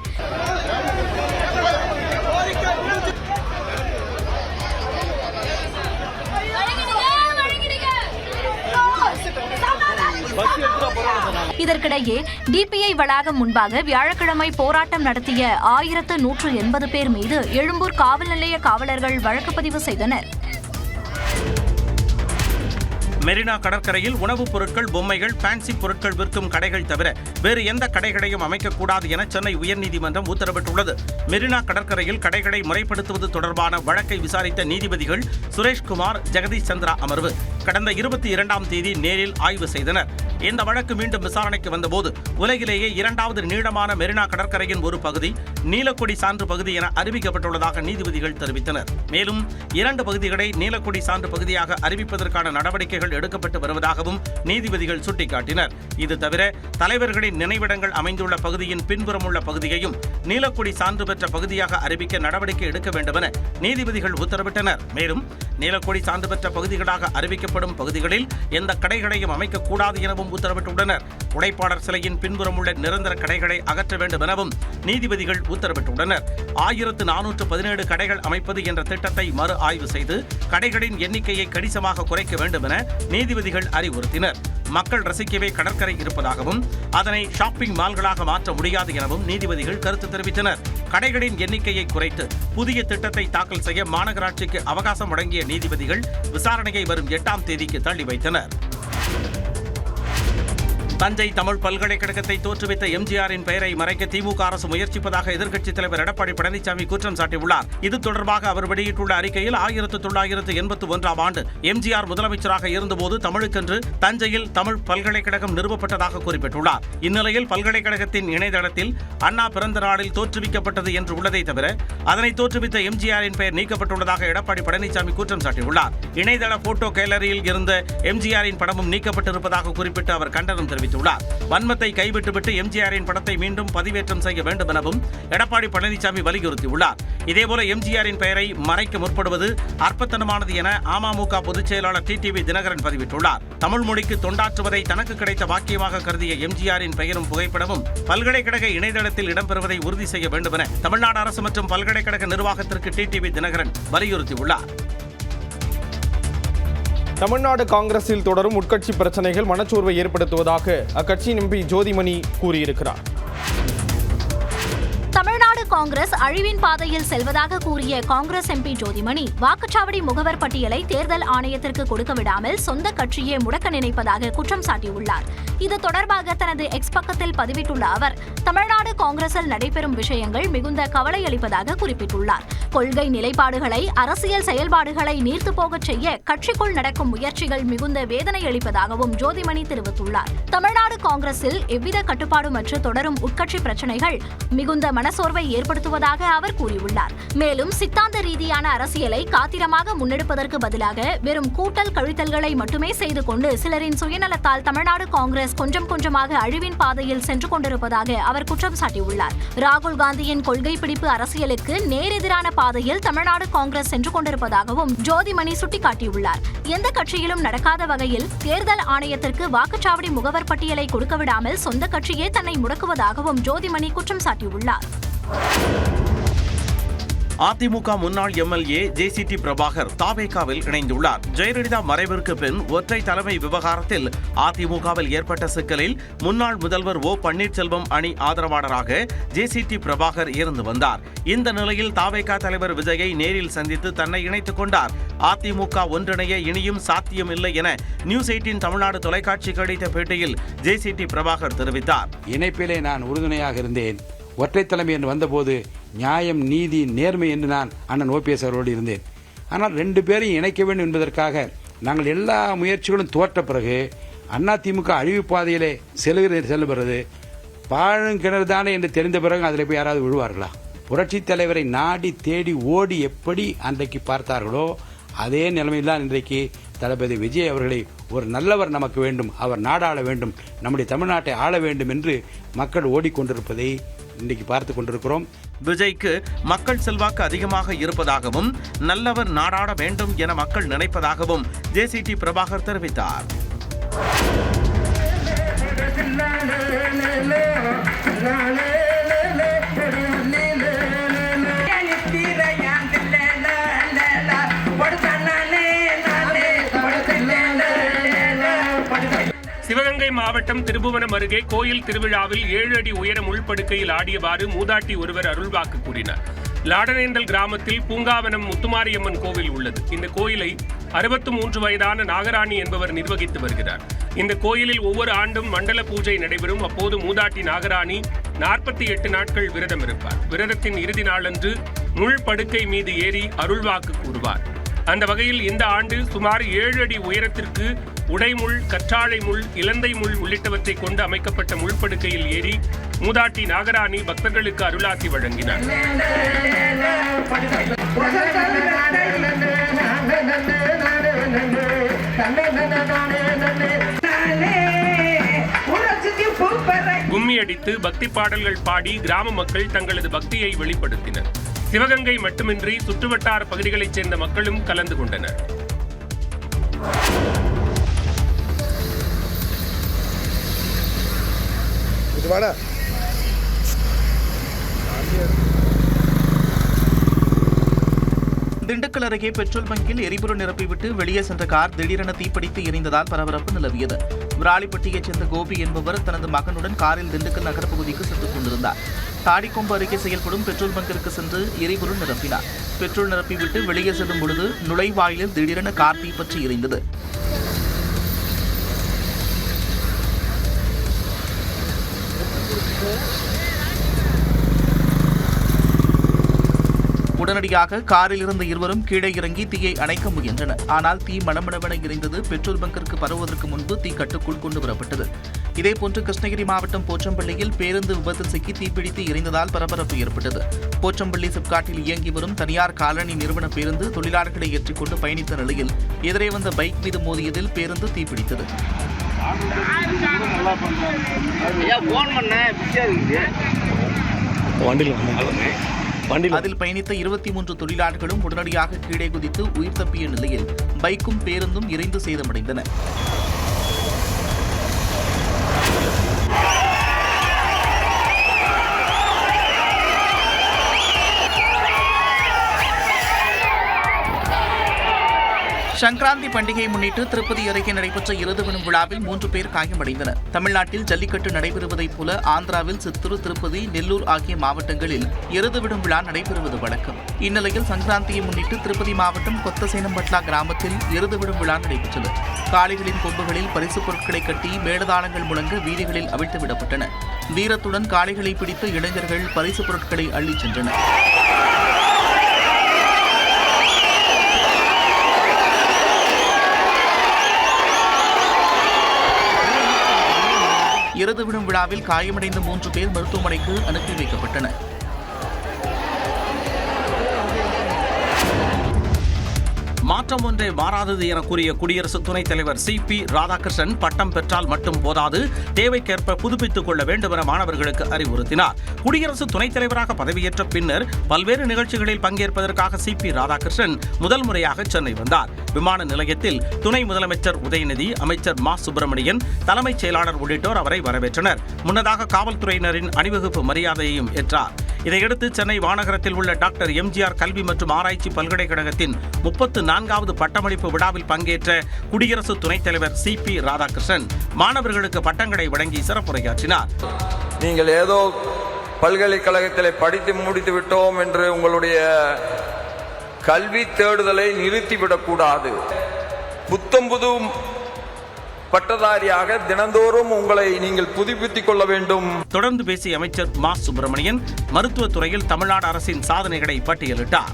இதற்கிடையே டிபிஐ வளாகம் முன்பாக வியாழக்கிழமை போராட்டம் நடத்திய 1180 பேர் மீது எழும்பூர் காவல் நிலைய காவலர்கள் வழக்கு பதிவு செய்தனர். மெரினா கடற்கரையில் உணவுப் பொருட்கள், பொம்மைகள், ஃபேன்சி பொருட்கள் விற்கும் கடைகள் தவிர வேறு எந்த கடைகளையும் அமைக்கக்கூடாது என சென்னை உயர்நீதிமன்றம் உத்தரவிட்டுள்ளது. மெரினா கடற்கரையில் கடைகளை முறைப்படுத்துவது தொடர்பான வழக்கை விசாரித்த நீதிபதிகள் சுரேஷ்குமார், ஜெகதீஷ் சந்திரா அமர்வு கடந்த 22ஆம் தேதி நேரில் ஆய்வு செய்தனர். இந்த வழக்கு மீண்டும் விசாரணைக்கு வந்தபோது உலகிலேயே 2வது நீளமான மெரினா கடற்கரையின் ஒரு பகுதி நீலக்கொடி சான்று பகுதி என அறிவிக்கப்பட்டுள்ளதாக நீதிபதிகள் தெரிவித்தனர். மேலும் 2 பகுதிகளை நீலக்கொடி சான்று பகுதியாக அறிவிப்பதற்கான நடவடிக்கைகள் எடுக்கப்பட்டு வருவதாகவும் நீதிபதிகள் சுட்டிக்காட்டினர். இது தவிர தலைவர்களின் நினைவிடங்கள் அமைந்துள்ள பகுதியின் பின்புறம் உள்ள பகுதியையும் நீலக்கொடி சான்று பெற்ற பகுதியாக அறிவிக்க நடவடிக்கை எடுக்க வேண்டும் என நீதிபதிகள் உத்தரவிட்டனர். மேலும் நீலக்கொடி சான்று பெற்ற பகுதிகளாக அறிவிக்கப்படும் பகுதிகளில் எந்த கடைகளையும் அமைக்கக்கூடாது எனவும் உத்தரவிட்டுள்ளனர். உடைப்பாளர் சிலையின் பின்புறம் உள்ள நிரந்தர கடைகளை அகற்ற வேண்டும் எனவும் நீதிபதிகள் உத்தரவிட்டுள்ளனர். 1417 கடைகள் அமைப்பது என்ற திட்டத்தை மறு ஆய்வு செய்து கடைகளின் எண்ணிக்கையை கணிசமாக குறைக்க வேண்டும் என நீதிபதிகள் அறிவுறுத்தினர். மக்கள் ரசிக்கவே கடற்கரை இருப்பதாகவும் அதனை ஷாப்பிங் மால்களாக மாற்ற முடியாது எனவும் நீதிபதிகள் கருத்து தெரிவித்தனர். கடைகளின் எண்ணிக்கையை குறைத்து புதிய திட்டத்தை தாக்கல் செய்ய மாநகராட்சிக்கு அவகாசம் வழங்கிய நீதிபதிகள் விசாரணையை வரும் 8ஆம் தேதிக்கு தள்ளி வைத்தனர். தஞ்சை தமிழ் பல்கலைக்கழகத்தை தோற்றுவித்த எம்ஜிஆரின் பெயரை மறைக்க திமுக அரசு முயற்சிப்பதாக எதிர்க்கட்சித் தலைவர் எடப்பாடி பழனிசாமி குற்றம் சாட்டியுள்ளார். இது தொடர்பாக அவர் வெளியிட்டுள்ள அறிக்கையில் 1981ஆம் ஆண்டு எம்ஜிஆர் முதலமைச்சராக இருந்தபோது தமிழுக்கென்று தஞ்சையில் தமிழ் பல்கலைக்கழகம் நிறுவப்பட்டதாக குறிப்பிட்டுள்ளார். இந்நிலையில் பல்கலைக்கழகத்தின் இணையதளத்தில் அண்ணா பிறந்த நாளில் தோற்றுவிக்கப்பட்டது என்று உள்ளதை தவிர அதனை தோற்றுவித்த எம்ஜிஆரின் பெயர் நீக்கப்பட்டுள்ளதாக எடப்பாடி பழனிசாமி குற்றம் சாட்டியுள்ளார். இணையதள போட்டோ கேலரியில் இருந்த எம்ஜிஆரின் படமும் நீக்கப்பட்டிருப்பதாக குறிப்பிட்டு அவர் கண்டனம் தெரிவித்தார். வன்மத்தை கைவிட்டுவிட்டு எம்ஜிஆரின் படத்தை மீண்டும் பதிவேற்றம் செய்ய வேண்டும் எனவும் எடப்பாடி பழனிசாமி வலியுறுத்தியுள்ளார். இதேபோல எம்ஜிஆரின் பெயரை மறைக்க முற்படுவது அற்பத்தனமானது என அமமுக பொதுச் செயலாளர் டிடிவி தினகரன் பதிவிட்டுள்ளார். தமிழ் மொழிக்கு தொண்டாற்றுவதை தனக்கு கிடைத்த பாக்கியமாக கருதிய எம்ஜிஆரின் பெயரும் புகைப்படமும் பல்கலைக்கழக இணையதளத்தில் இடம்பெறுவதை உறுதி செய்ய வேண்டும் என தமிழ்நாடு அரசு மற்றும் பல்கலைக்கழக நிர்வாகத்திற்கு டிடிவி தினகரன் வலியுறுத்தியுள்ளார். தமிழ்நாடு காங்கிரஸில் தொடரும் உட்கட்சி பிரச்சனைகள் மனச்சோர்வை ஏற்படுத்துவதாக அக்கட்சியின் எம்பி ஜோதிமணி கூறியிருக்கிறார். தமிழ்நாடு காங்கிரஸ் அழிவின் பாதையில் செல்வதாக கூறிய காங்கிரஸ் எம்பி ஜோதிமணி வாக்குச்சாவடி முகவர் பட்டியலை தேர்தல் ஆணையத்திற்கு கொடுக்க விடாமல் சொந்த கட்சியே முடக்க நினைப்பதாக குற்றம் சாட்டியுள்ளார். இது தொடர்பாக தனது எக்ஸ் பக்கத்தில் பதிவிட்டுள்ள அவர் தமிழ்நாடு காங்கிரஸில் நடைபெறும் விஷயங்கள் மிகுந்த கவலையளிப்பதாக குறிப்பிட்டுள்ளார். கொள்கை நிலைப்பாடுகளை, அரசியல் செயல்பாடுகளை நீர்த்து போகச் செய்ய கட்சிக்குள் நடக்கும் முயற்சிகள் மிகுந்த வேதனை அளிப்பதாகவும் ஜோதிமணி தெரிவித்துள்ளார். தமிழ்நாடு காங்கிரஸில் எவ்வித கட்டுப்பாடுமற்று தொடரும் உட்கட்சி பிரச்சனைகள் மிகுந்த மனசோர்வை ஏற்படுத்துவதாக அவர் கூறியுள்ளார். மேலும் சித்தாந்த ரீதியான அரசியலை காத்திரமாக முன்னெடுப்பதற்கு பதிலாக வெறும் கூட்டல் கழித்தல்களை மட்டுமே செய்து கொண்டு சிலரின் சுயநலத்தால் தமிழ்நாடு காங்கிரஸ் கொஞ்சம் கொஞ்சமாக அழிவின் பாதையில் சென்று கொண்டிருப்பதாக அவர் குற்றம் சாட்டியுள்ளார். ராகுல் காந்தியின் கொள்கை பிடிப்பு அரசியலுக்கு நேரெதிரான பாதையில் தமிழ்நாடு காங்கிரஸ் சென்று கொண்டிருப்பதாகவும் ஜோதிமணி சுட்டிக்காட்டியுள்ளார். எந்த கட்சியிலும் நடக்காத வகையில் தேர்தல் ஆணையத்திற்கு வாக்குச்சாவடி முகவர் பட்டியலை கொடுக்க விடாமல் சொந்த கட்சியே தன்னை முடக்குவதாகவும் ஜோதிமணி குற்றம் சாட்டியுள்ளார். அதிமுக முன்னாள் எம்எல்ஏ ஜேசிடி பிரபாகர் தாவேகாவில் இணைந்துள்ளார். ஜெயலலிதா மறைவிற்கு பின் ஒற்றை தலைமை விவகாரத்தில் அதிமுகவில் ஏற்பட்ட சிக்கலில் முன்னாள் முதல்வர் ஓ பன்னீர்செல்வம் அணி ஆதரவாளராக ஜேசிடி பிரபாகர் இருந்து வந்தார். இந்த நிலையில் தாவேகா தலைவர் விஜயை நேரில் சந்தித்து தன்னை இணைத்துக் கொண்டார். அதிமுக ஒன்றிணைய இனியும் சாத்தியம் இல்லை என நியூஸ் 18 தமிழ்நாடு தொலைக்காட்சிக்கு அளித்த பேட்டியில் ஜேசிடி பிரபாகர் தெரிவித்தார். இணைப்பிலே நான் உறுதுணையாக இருந்தேன். ஒற்றை தலைமை என்று வந்தபோது நியாயம், நீதி, நேர்மை என்று நான் அண்ணன் ஓபிஎஸ் அவரோடு இருந்தேன். ஆனால் 2 பேரையும் இணைக்க வேண்டும் என்பதற்காக நாங்கள் எல்லா முயற்சிகளும் தோற்ற பிறகு அதிமுக அழிவு பாதையிலே செல்லுகிறது பாழுங்கிணறு தானே என்று தெரிந்த பிறகு அதில் போய் யாராவது விழுவார்களா? புரட்சித் தலைவரை நாடி தேடி ஓடி எப்படி அன்றைக்கு பார்த்தார்களோ அதே நிலைமையில் தான் இன்றைக்கு தளபதி விஜய் அவர்களை ஒரு நல்லவர் நமக்கு வேண்டும், அவர் நாடாள வேண்டும், நம்முடைய தமிழ்நாட்டை ஆள வேண்டும் என்று மக்கள் ஓடிக்கொண்டிருப்பதை இன்றைக்கு பார்த்து கொண்டிருக்கிறோம். விஜய்க்கு மக்கள் செல்வாக்கு அதிகமாக இருப்பதாகவும் நல்லவர் நாடாட வேண்டும் என மக்கள் நினைப்பதாகவும் ஜேசிடி பிரபாகர் தெரிவித்தார். சிவகங்கை மாவட்டம் திருபுவனம் அருகே கோயில் திருவிழாவில் 7 அடி உயர முள்படுக்கையில் ஆடியவாறு மூதாட்டி ஒருவர் அருள்வாக்கு கூறினார். லாடனேந்தல் கிராமத்தில் பூங்காவனம் முத்துமாரியம்மன் கோவில் உள்ளது. இந்த கோயிலை 63 வயதான நாகராணி என்பவர் நிர்வகித்து வருகிறார். இந்த கோயிலில் ஒவ்வொரு ஆண்டும் மண்டல பூஜை நடைபெறும். அப்போது மூதாட்டி நாகராணி 48 நாட்கள் விரதம் இருப்பார். விரதத்தின் இறுதி நாளன்று முள் படுக்கை மீது ஏறி அருள்வாக்கு கூறுவார். அந்த வகையில் இந்த ஆண்டு சுமார் 7 அடி உயரத்திற்கு உடைமுள், கற்றாழை முள், இலந்தை முள் உள்ளிட்டவற்றை கொண்டு அமைக்கப்பட்ட முள்படுக்கையில் ஏறி மூதாட்டி நாகராணி பக்தர்களுக்கு அருளாசி வழங்கினார். கும்மி அடித்து பக்தி பாடல்கள் பாடி கிராம மக்கள் தங்களது பக்தியை வெளிப்படுத்தினர். சிவகங்கை மட்டுமின்றி சுற்றுவட்டார பகுதிகளைச் சேர்ந்த மக்களும் கலந்து கொண்டனர். திண்டுக்கல் அருகே பெட்ரோல் பங்கில் எரிபொருள் நிரப்பிவிட்டு வெளியே சென்ற கார் திடீரென தீப்பிடித்து எரிந்ததால் பரபரப்பு நிலவியது. விராலிப்பட்டியைச் சேர்ந்த கோபி என்பவர் தனது மகனுடன் காரில் திண்டுக்கல் நகர பகுதிக்கு சென்றுக் கொண்டிருந்தார். தாடிக்கொம்பு அருகே செயல்படும் பெட்ரோல் பங்கிற்கு சென்று எரிபொருள் நிரப்பினார். பெட்ரோல் நிரப்பிவிட்டு வெளியே செல்லும் பொழுது நுழைவாயிலில் திடீரென கார் தீப்பற்றி எரிந்தது. உடனடியாக காரில் இருந்த இருவரும் கீழே இறங்கி தீயை அணைக்க முயன்றனர். ஆனால் தீ மளமளவென எரிந்தது. பெட்ரோல் பங்கிற்கு பரவுவதற்கு முன்பு தீ கட்டுக்குள் கொண்டு வரப்பட்டது. இதேபோன்று கிருஷ்ணகிரி மாவட்டம் போச்சம்பள்ளியில் பேருந்து விபத்தில் சிக்கி தீப்பிடித்து எரிந்ததால் பரபரப்பு ஏற்பட்டது. போச்சம்பள்ளி சிப்காட்டில் இயங்கி வரும் தனியார் காலனி நிறுவன பேருந்து தொழிலாளர்களை ஏற்றிக்கொண்டு பயணித்த நிலையில் எதிரே வந்த பைக் மீது மோதியதில் பேருந்து தீப்பிடித்தது. அதில் பயணித்த 23 தொழிலாளர்களும் உடனடியாக கீழே குதித்து உயிர் தப்பிய நிலையில் பைக்கும் பேருந்தும் எரிந்து சேதமடைந்தன. சங்கராந்தி பண்டிகையை முன்னிட்டு திருப்பதி அருகே நடைபெற்ற எருதுவிடும் விழாவில் 3 பேர் காயமடைந்தனர். தமிழ்நாட்டில் ஜல்லிக்கட்டு நடைபெறுவதைப் போல ஆந்திராவில் சித்தூர், திருப்பதி, நெல்லூர் ஆகிய மாவட்டங்களில் எருதுவிடும் விழா நடைபெறுவது வழக்கம். இந்நிலையில் சங்கராந்தியை முன்னிட்டு திருப்பதி மாவட்டம் கொத்தசேனம்பட்லா கிராமத்தில் எருதுவிடும் விழா நடைபெற்றது. காளைகளின் கொம்புகளில் பரிசுப் பொருட்களை கட்டி மேளதாளங்கள் முழங்க வீதிகளில் அவிழ்த்து விடப்பட்டன. வீரத்துடன் காளைகளை பிடித்த இளைஞர்கள் பரிசுப் பொருட்களை அள்ளிச் சென்றனர். எருதுவிடும் விழாவில் காயமடைந்த 3 பேர் மருத்துவமனைக்கு அனுப்பி வைக்கப்பட்டனர். மாற்றம் ஒன்றே மாறாதது என கூறிய குடியரசு துணைத் தலைவர் CP ராதாகிருஷ்ணன் பட்டம் பெற்றால் மட்டும் போதாது, தேவைக்கேற்ப புதுப்பித்துக் கொள்ள வேண்டும் என மாணவர்களுக்கு அறிவுறுத்தினார். குடியரசு துணைத் தலைவராக பதவியேற்ற பின்னர் பல்வேறு நிகழ்ச்சிகளில் பங்கேற்பதற்காக CP ராதாகிருஷ்ணன் முதல் முறையாக சென்னை வந்தார். விமான நிலையத்தில் துணை முதலமைச்சர் உதயநிதி, அமைச்சர் மா சுப்பிரமணியன், தலைமைச் செயலாளர் உள்ளிட்டோர் அவரை வரவேற்றனர். முன்னதாக காவல்துறையினரின் அணிவகுப்பு மரியாதையையும் ஏற்றார். இதையடுத்து சென்னை மாநகரத்தில் உள்ள டாக்டர் எம்ஜிஆர் கல்வி மற்றும் ஆராய்ச்சி பல்கலைக்கழகத்தின் 34வது பட்டமளிப்பு விழாவில் பங்கேற்ற குடியரசு துணைத் தலைவர் CP ராதாகிருஷ்ணன் மாணவர்களுக்கு பட்டங்களை வழங்கி சிறப்புரையாற்றினார். நீங்கள் ஏதோ பல்கலைக்கழகத்தில் படித்து முடித்து விட்டோம் என்று உங்களுடைய கல்வி தேடுதலை நிறுத்திவிடக்கூடாது. புத்தம்புது பட்டதாரியாக தினந்தோறும் உங்களை நீங்கள் புதுப்பித்துக் கொள்ள வேண்டும். தொடர்ந்து பேசிய அமைச்சர் மா சுப்பிரமணியன் மருத்துவத்துறையில் தமிழ்நாடு அரசின் சாதனைகளை பட்டியலிட்டார்.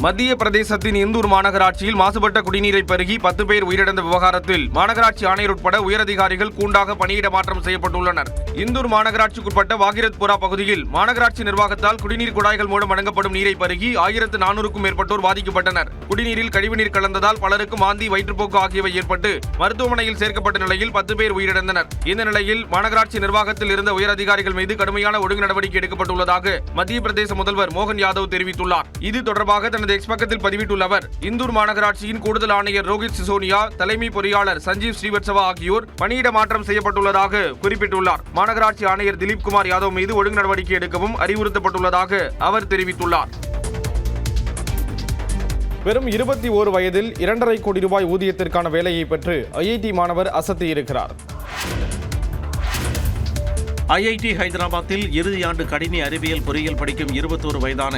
மத்திய பிரதேசத்தின் இந்தூர் மாநகராட்சியில் மாசுபட்ட குடிநீரை பருகி 10 பேர் உயிரிழந்த விவகாரத்தில் மாநகராட்சி ஆணையர் உட்பட உயரதிகாரிகள் கூண்டாக பணியிட மாற்றம் செய்யப்பட்டுள்ளனர். இந்தூர் மாநகராட்சிக்குட்பட்ட வாகிரத்புரா பகுதியில் மாநகராட்சி நிர்வாகத்தால் குடிநீர் குழாய்கள் மூலம் வழங்கப்படும் நீரை பருகி 1400க்கும் மேற்பட்டோர் பாதிக்கப்பட்டனர். குடிநீரில் கழிவுநீர் கலந்ததால் பலருக்கு வாந்தி, வயிற்றுப்போக்கு ஆகியவை ஏற்பட்டு மருத்துவமனையில் சேர்க்கப்பட்ட நிலையில் 10 பேர் உயிரிழந்தனர். இந்த நிலையில் மாநகராட்சி நிர்வாகத்தில் இருந்த உயரதிகாரிகள் மீது கடுமையான ஒழுங்கு நடவடிக்கை எடுக்கப்பட்டுள்ளதாக மத்திய பிரதேச முதல்வர் மோகன் யாதவ் தெரிவித்துள்ளார். இது தொடர்பாக தனது எக்ஸ் பக்கத்தில் பதிவிட்டுள்ள அவர், இந்தூர் மாநகராட்சியின் கூடுதல் ஆணையர் ரோஹித் சிசோனியா, தலைமை பொறியாளர் சஞ்சீவ் ஸ்ரீவத்சவா ஆகியோர் பணியிட மாற்றம் செய்யப்பட்டுள்ளதாக குறிப்பிட்டுள்ளார். மாநகராட்சி ஆணையர் திலீப் குமார் யாதவ் மீது ஒழுங்கு நடவடிக்கை எடுக்கவும் அறிவுறுத்தப்பட்டுள்ளதாக அவர் தெரிவித்துள்ளார். வெறும் 21 வயதில் 2.5 கோடி ரூபாய் ஊதியத்திற்கான வேலையை பெற்று IIT மாணவர் அசத்தியிருக்கிறார். IIT ஹைதராபாத்தில் இறுதியாண்டு கணினி அறிவியல் பொறியியல் படிக்கும் 21 வயதான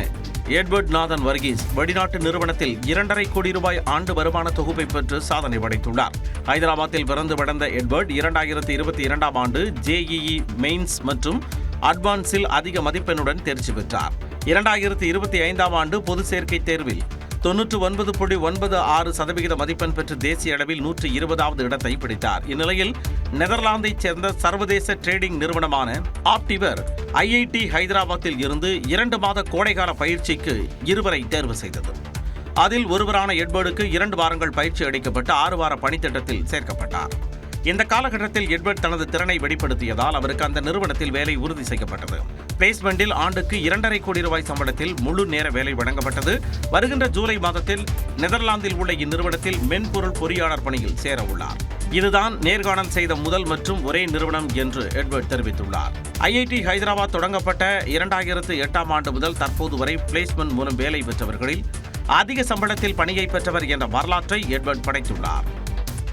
எட்வர்ட் நாதன் வர்கீஸ் வெளிநாட்டு நிறுவனத்தில் 2.5 கோடி ரூபாய் ஆண்டு வருமான தொகுப்பை பெற்று சாதனை படைத்துள்ளார். ஹைதராபாத்தில் பிறந்து வளர்ந்த எட்வர்ட் 2022ஆம் ஆண்டு JEE மெயின்ஸ் மற்றும் அட்வான்ஸில் அதிக மதிப்பெண்ணுடன் தேர்ச்சி பெற்றார். 2025ஆம் ஆண்டு பொது சேர்க்கை தேர்வில் 99.96% மதிப்பெண் பெற்று தேசிய அளவில் 120வது இடத்தை பிடித்தார். இந்நிலையில் நெதர்லாந்தைச் சேர்ந்த சர்வதேச ட்ரேடிங் நிறுவனமான ஆப்டிவர் IIT ஹைதராபாத்தில் இருந்து 2 மாத கோடைகால பயிற்சிக்கு 2 தேர்வு செய்தது. அதில் ஒருவரான எட்வர்டுக்கு 2 வாரங்கள் பயிற்சி அளிக்கப்பட்டு 6 வார பணித்திட்டத்தில் சேர்க்கப்பட்டார். இந்த காலகட்டத்தில் எட்வர்ட் தனது திறனை வெளிப்படுத்தியதால் அவருக்கு அந்த நிறுவனத்தில் வேலை உறுதி செய்யப்பட்டது. பிளேஸ்மெண்டில் ஆண்டுக்கு 2.5 கோடி ரூபாய் சம்பளத்தில் முழு நேர வேலை வழங்கப்பட்டது. வருகின்ற ஜூலை மாதத்தில் நெதர்லாந்தில் உள்ள இந்நிறுவனத்தில் மென்பொருள் பொறியாளர் பணியில் சேர உள்ளார். இதுதான் நேர்காணல் செய்த முதல் மற்றும் ஒரே நிறுவனம் என்று எட்வர்ட் தெரிவித்துள்ளார். IIT ஹைதராபாத் தொடங்கப்பட்ட 2008ஆம் ஆண்டு முதல் தற்போது வரை பிளேஸ்மெண்ட் மூலம் வேலை பெற்றவர்களில் அதிக சம்பளத்தில் பணியை பெற்றவர் என்ற வரலாற்றை எட்வர்ட் படைத்துள்ளார்.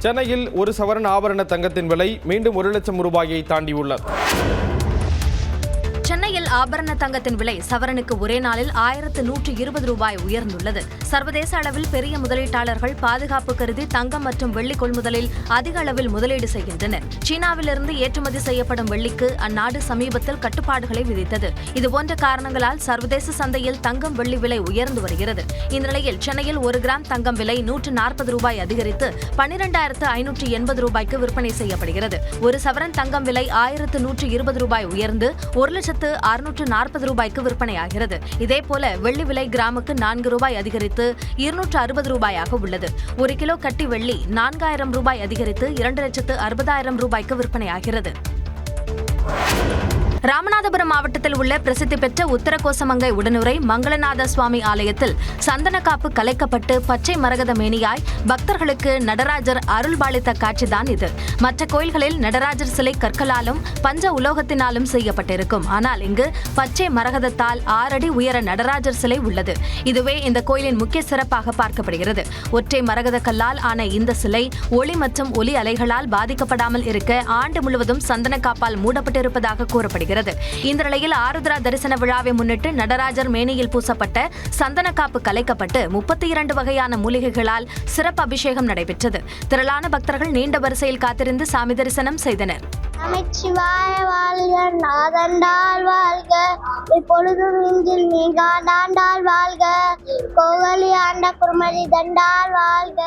சென்னையில் ஒரு சவரன் ஆபரண தங்கத்தின் விலை மீண்டும் 1 லட்சம் ரூபாயை தாண்டியுள்ளது. சென்னையில் ஆபரண தங்கத்தின் விலை சவரனுக்கு ஒரே நாளில் 1120 ரூபாய் உயர்ந்துள்ளது. சர்வதேச அளவில் பெரிய முதலீட்டாளர்கள் பாதுகாப்பு கருதி தங்கம் மற்றும் வெள்ளி கொள்முதலில் அதிக அளவில் முதலீடு செய்கின்றனர். சீனாவிலிருந்து ஏற்றுமதி செய்யப்படும் வெள்ளிக்கு அந்நாடு சமீபத்தில் கட்டுப்பாடுகளை விதித்தது. இதுபோன்ற காரணங்களால் சர்வதேச சந்தையில் தங்கம் வெள்ளி விலை உயர்ந்து வருகிறது. இந்நிலையில் சென்னையில் 1 கிராம் தங்கம் விலை 140 ரூபாய் அதிகரித்து 12,580 ரூபாய்க்கு விற்பனை செய்யப்படுகிறது. ஒரு சவரன் தங்கம் விலை 1,120 ரூபாய் உயர்ந்து 1,640 ரூபாய்க்கு விற்பனையாகிறது. இதேபோல வெள்ளி விலை கிராமுக்கு 4 ரூபாய் அதிகரித்து 260 ரூபாயாக உள்ளது. 1 கிலோ கட்டி வெள்ளி 4,000 ரூபாய் அதிகரித்து 2,60,000 ரூபாய்க்கு விற்பனையாகிறது. ராமநாதபுரம் மாவட்டத்தில் உள்ள பிரசித்தி பெற்ற உத்தரகோசமங்கை உடனுரை மங்களநாத சுவாமி ஆலயத்தில் சந்தனக்காப்பு கலைக்கப்பட்டு பச்சை மரகத மேனியாய் பக்தர்களுக்கு நடராஜர் அருள்பாலித்த காட்சிதான் இது. மற்ற கோயில்களில் நடராஜர் சிலை கற்களாலும் பஞ்ச உலோகத்தினாலும் செய்யப்பட்டிருக்கும். ஆனால் இங்கு பச்சை மரகதத்தால் 6 அடி உயர நடராஜர் சிலை உள்ளது. இதுவே இந்த கோயிலின் முக்கிய சிறப்பாக பார்க்கப்படுகிறது. ஒற்றை மரகத கல்லால் ஆன இந்த சிலை ஒளி மற்றும் ஒலி அலைகளால் பாதிக்கப்படாமல் இருக்க ஆண்டு முழுவதும் சந்தனக்காப்பால் மூடப்பட்டிருப்பதாக கூறப்படுகிறது. இந்த நிலையில் ஆருத்ரா தரிசன விழாவை முன்னிட்டு நடராஜர் மேனியில் பூசப்பட்ட சந்தனக்காப்பு கலைக்கப்பட்டு 32 வகையான மூலிகைகளால் சிறப்பு அபிஷேகம் நடைபெற்றது. திரளான பக்தர்கள் நீண்ட வரிசையில் காத்திருந்து சாமி தரிசனம் செய்தனர். நமச்சிவாய வாழ்க, நாதண்டால் வாழ்க, இப்பொழுதும் நெஞ்சில் நீங்காண்டால் வாழ்க, கோகலி ஆண்ட குருமதி தண்டால் வாழ்க.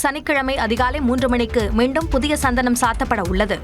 சனிக்கிழமை அதிகாலை 3 மணிக்கு மீண்டும் புதிய சந்தனம் சாத்தப்பட உள்ளது.